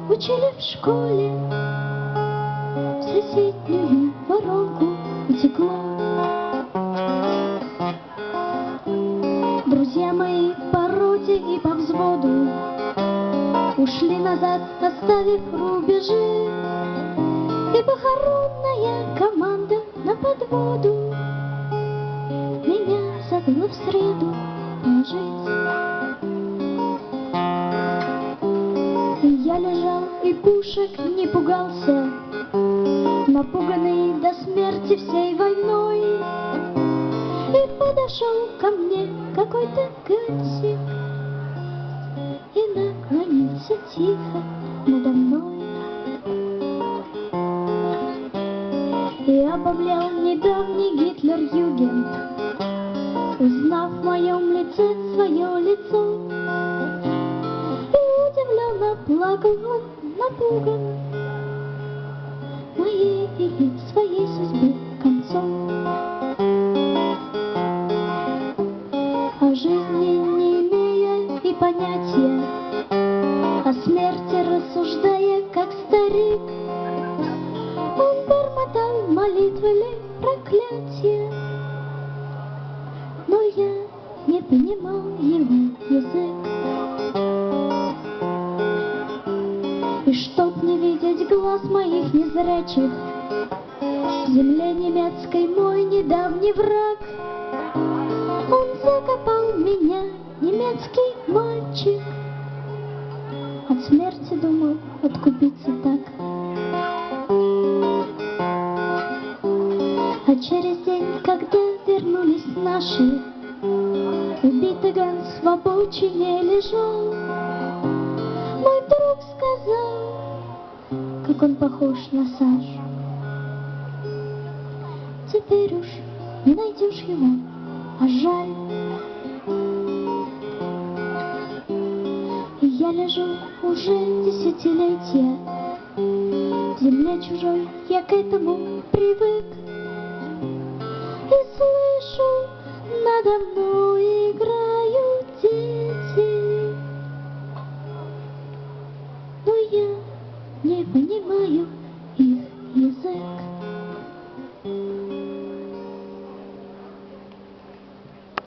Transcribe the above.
Учили в школе, в соседнюю воронку утекло. Друзья мои по роте и по взводу ушли назад, оставив рубежи, и похоронная команда на подводу меня забыла в среду положить. Я лежал и пушек не пугался, напуганный до смерти всей войной. И подошел ко мне какой-то гасик и наклонился тихо надо мной. И обомлел недавний Гитлер-Югент, узнав в моем лице свое лицо. Плакал он напуган моей и своей судьбы концом. О жизни не имея и понятия, о смерти рассуждая, как старик, он бормотал молитвы ли проклятия, но я не понимал его язык. И чтоб не видеть глаз моих незрячих, в земле немецкой мой недавний враг, он закопал меня, немецкий мальчик. От смерти думал откупиться так. А через день, когда вернулись наши, убитый Ганс в обочине лежал. Мой друг сказал, как он похож на Сашу. Теперь уж не найдешь его, а жаль. И я лежу уже десятилетия в земле чужой, я к этому привык. И слышу, надо мной играть